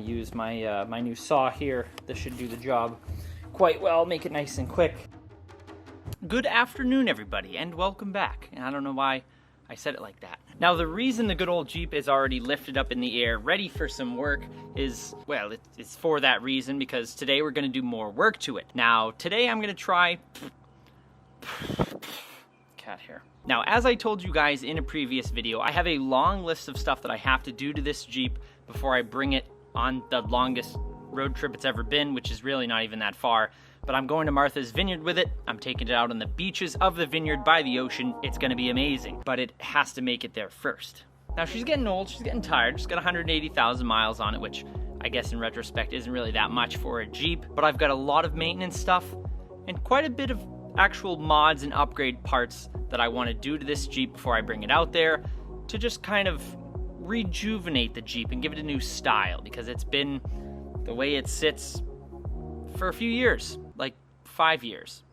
going to use my my new saw here. This should do the job quite well, make it nice and quick. Good afternoon, everybody, and welcome back. And I don't know why I said it like that. Now, the reason the good old Jeep is already lifted up in the air, ready for some work, is, well, it's for that reason, because today we're going to do more work to it. Now, today I'm going to try... cat hair. Now, as I told you guys in a previous video, I have a long list of stuff that I have to do to this Jeep before I bring it on the longest road trip it's ever been, which is really not even that far. But I'm going to Martha's Vineyard with it. I'm taking it out on the beaches of the vineyard by the ocean. It's gonna be amazing, but it has to make it there first. Now, she's getting old, she's getting tired. She's got 180,000 miles on it, which I guess in retrospect isn't really that much for a Jeep, but I've got a lot of maintenance stuff and quite a bit of actual mods and upgrade parts that I wanna do to this Jeep before I bring it out there to just kind of rejuvenate the Jeep and give it a new style, because it's been the way it sits for a few years, like 5 years.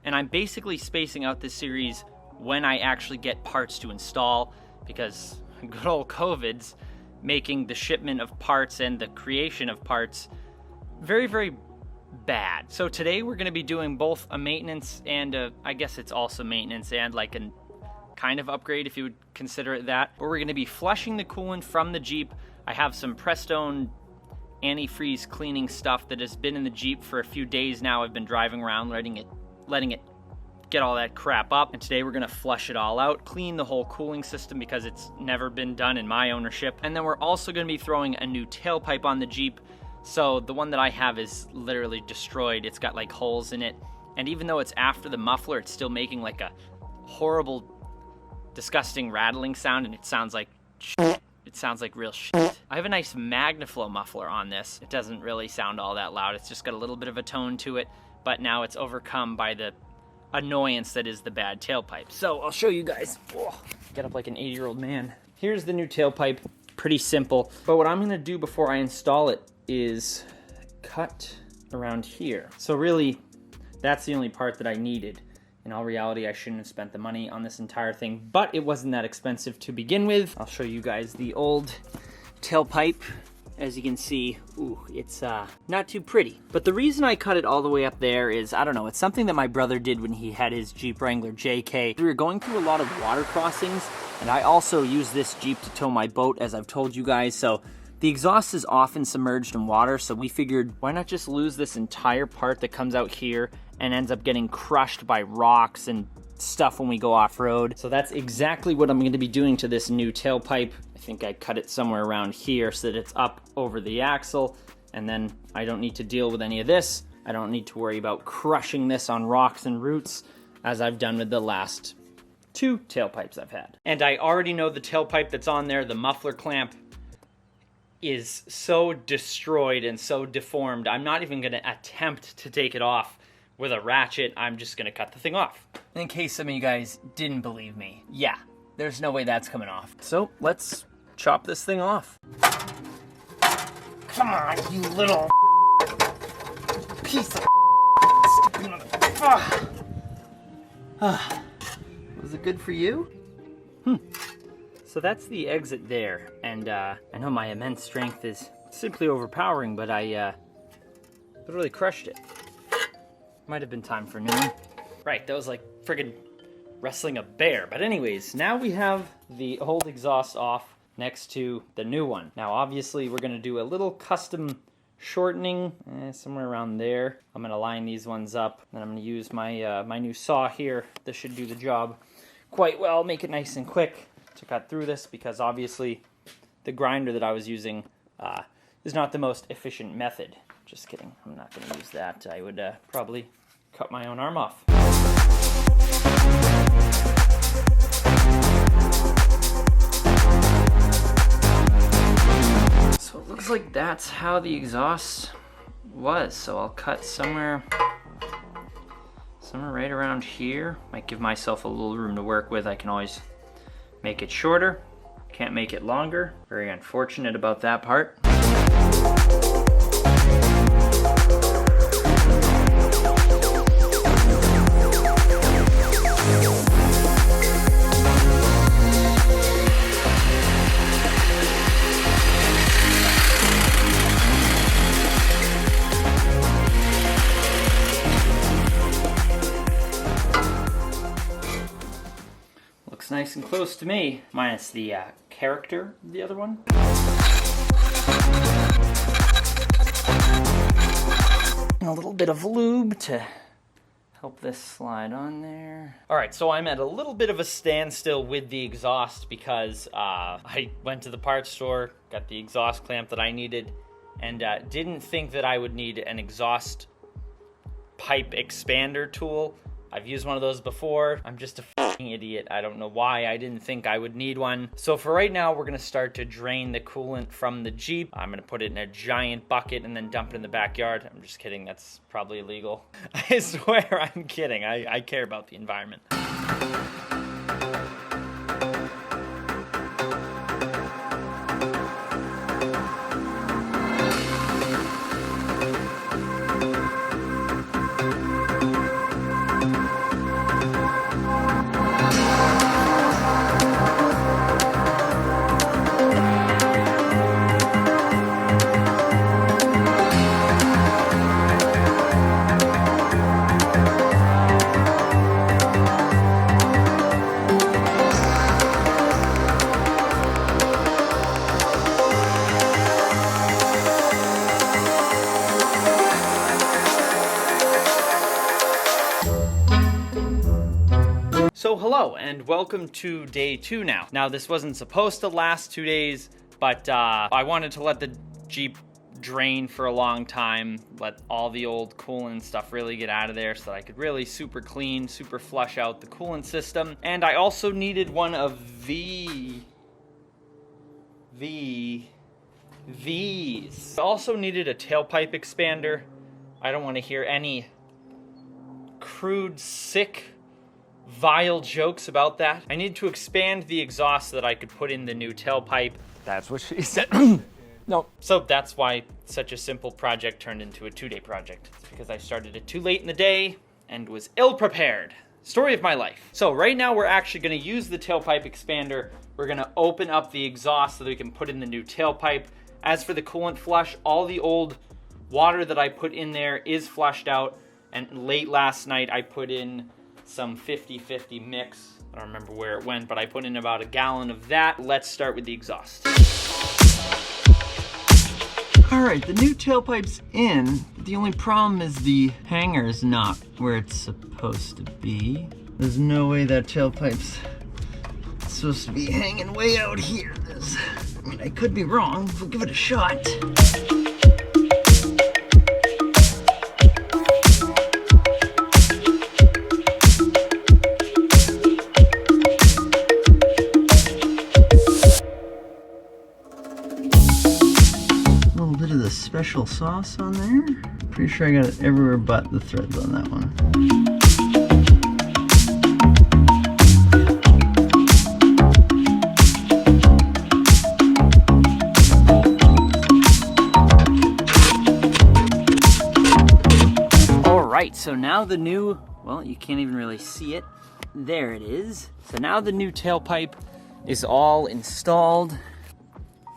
And I'm basically spacing out this series when I actually get parts to install, because good old COVID's making the shipment of parts and the creation of parts very, very bad. So today we're going to be doing both a maintenance and I guess it's also maintenance and like a kind of upgrade, if you would consider it that. But we're going to be flushing the coolant from the Jeep. I have some Prestone antifreeze cleaning stuff that has been in the Jeep for a few days now. I've been driving around letting it get all that crap up, and today we're gonna flush it all out, clean the whole cooling system because it's never been done in my ownership. And then we're also gonna be throwing a new tailpipe on the Jeep. So the one that I have is literally destroyed. It's got like holes in it, and even though it's after the muffler, it's still making like a horrible, disgusting rattling sound, and it sounds like shit. It sounds like real shit. I have a nice Magnaflow muffler on this. It doesn't really sound all that loud. It's just got a little bit of a tone to it, but now it's overcome by the annoyance that is the bad tailpipe. So I'll show you guys. Whoa, get up like an 80-year-old man. Here's the new tailpipe. Pretty simple. But what I'm gonna do before I install it is cut around here. So really, that's the only part that I needed. In all reality, I shouldn't have spent the money on this entire thing, but it wasn't that expensive to begin with. I'll show you guys the old tailpipe. As you can see, ooh, it's not too pretty. But the reason I cut it all the way up there is, I don't know, it's something that my brother did when he had his Jeep Wrangler JK. We were going through a lot of water crossings, and I also use this Jeep to tow my boat, as I've told you guys, so the exhaust is often submerged in water, so we figured, why not just lose this entire part that comes out here and ends up getting crushed by rocks and stuff when we go off-road. So that's exactly what I'm going to be doing to this new tailpipe. I think I cut it somewhere around here so that it's up over the axle, and then I don't need to deal with any of this. I don't need to worry about crushing this on rocks and roots, as I've done with the last 2 tailpipes I've had. And I already know the tailpipe that's on there, the muffler clamp, is so destroyed and so deformed, I'm not even going to attempt to take it off with a ratchet. I'm just going to cut the thing off. In case some of you guys didn't believe me, yeah, there's no way that's coming off. So let's chop this thing off. Come on, you little piece of Was it good for you? So that's the exit there, and I know my immense strength is simply overpowering, but I literally crushed it. Might have been time for noon. Right, that was like friggin' wrestling a bear. But anyways, now we have the old exhaust off next to the new one. Now obviously we're gonna do a little custom shortening, somewhere around there. I'm gonna line these ones up, and I'm gonna use my my new saw here. This should do the job quite well, make it nice and quick to cut through this, because obviously the grinder that I was using is not the most efficient method. Just kidding, I'm not going to use that. I would probably cut my own arm off. So it looks like that's how the exhaust was. So I'll cut somewhere right around here. Might give myself a little room to work with. I can always make it shorter, can't make it longer. Very unfortunate about that part. nice and close to me, minus the character of the other one. And a little bit of lube to help this slide on there. All right, so I'm at a little bit of a standstill with the exhaust because I went to the parts store, got the exhaust clamp that I needed, and didn't think that I would need an exhaust pipe expander tool. I've used one of those before. I'm just a fucking idiot. I don't know why I didn't think I would need one. So for right now, we're gonna start to drain the coolant from the Jeep. I'm gonna put it in a giant bucket and then dump it in the backyard. I'm just kidding, that's probably illegal. I swear I'm kidding. I care about the environment. So hello and welcome to day 2 now. Now this wasn't supposed to last 2 days, but I wanted to let the Jeep drain for a long time, let all the old coolant and stuff really get out of there so that I could really super clean, super flush out the coolant system. And I also needed one of these. I also needed a tailpipe expander. I don't want to hear any crude, sick, vile jokes about that. I need to expand the exhaust so that I could put in the new tailpipe. That's what she said. No. So that's why such a simple project turned into a 2-day project. It's because I started it too late in the day and was ill-prepared. Story of my life. So right now we're actually going to use the tailpipe expander. We're going to open up the exhaust so that we can put in the new tailpipe. As for the coolant flush, all the old water that I put in there is flushed out. And late last night I put in some 50-50 mix. I don't remember where it went, but I put in about a gallon of that. Let's start with the exhaust. All right, the new tailpipe's in. The only problem is the hanger's not where it's supposed to be. There's no way that tailpipe's supposed to be hanging way out here. I mean, I could be wrong. We'll give it a shot. Special sauce on there. Pretty sure I got it everywhere but the threads on that one. All right, so now the new, well, you can't even really see it. There it is. So now the new tailpipe is all installed.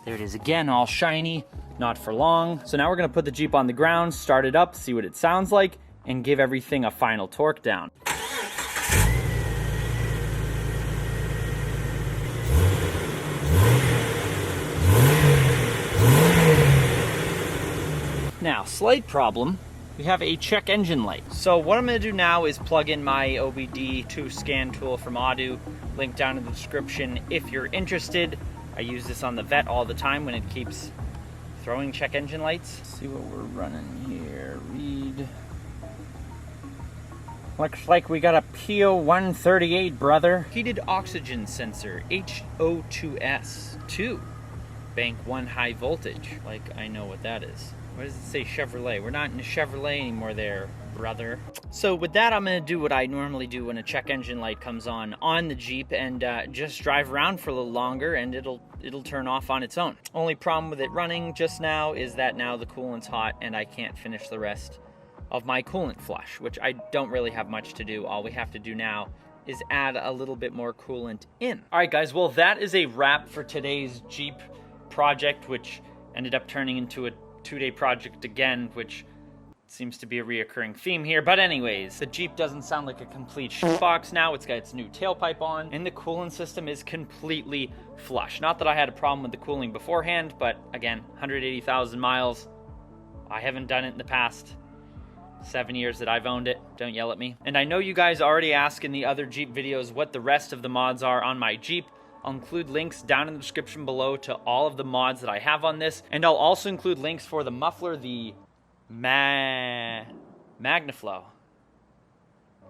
There it is again, all shiny. Not for long. So now we're gonna put the Jeep on the ground, start it up, see what it sounds like, and give everything a final torque down. Now, slight problem, we have a check engine light. So what I'm gonna do now is plug in my OBD2 scan tool from Audu, link down in the description if you're interested. I use this on the Vet all the time when it keeps throwing check engine lights. Let's see what we're running here. Read. Looks like we got a PO138, brother. Heated oxygen sensor, HO2S2. Bank 1 high voltage. Like, I know what that is. Why does it say Chevrolet? We're not in a Chevrolet anymore there, brother. So with that, I'm gonna do what I normally do when a check engine light comes on the Jeep and just drive around for a little longer and it'll turn off on its own. Only problem with it running just now is that now the coolant's hot and I can't finish the rest of my coolant flush, which I don't really have much to do. All we have to do now is add a little bit more coolant in. All right, guys, well, that is a wrap for today's Jeep project, which ended up turning into a 2-day project again, which Seems to be a reoccurring theme here. But anyways, the Jeep doesn't sound like a complete box now. It's got its new tailpipe on, and the coolant system is completely flush. Not that I had a problem with the cooling beforehand, but again, 180,000 miles. I haven't done it in the past 7 years that I've owned it. Don't yell at me. And I know you guys already ask in the other Jeep videos what the rest of the mods are on my Jeep. I'll include links down in the description below to all of the mods that I have on this. And I'll also include links for the muffler, the Magnaflow.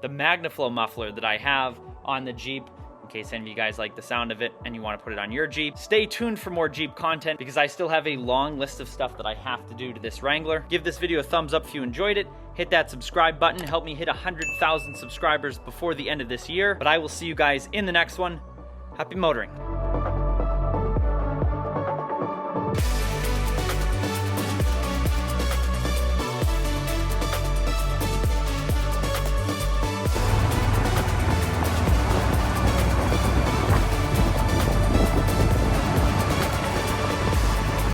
The Magnaflow muffler that I have on the Jeep, in case any of you guys like the sound of it and you want to put it on your Jeep. Stay tuned for more Jeep content because I still have a long list of stuff that I have to do to this Wrangler. Give this video a thumbs up if you enjoyed it. Hit that subscribe button. Help me hit 100,000 subscribers before the end of this year. But I will see you guys in the next one. Happy motoring.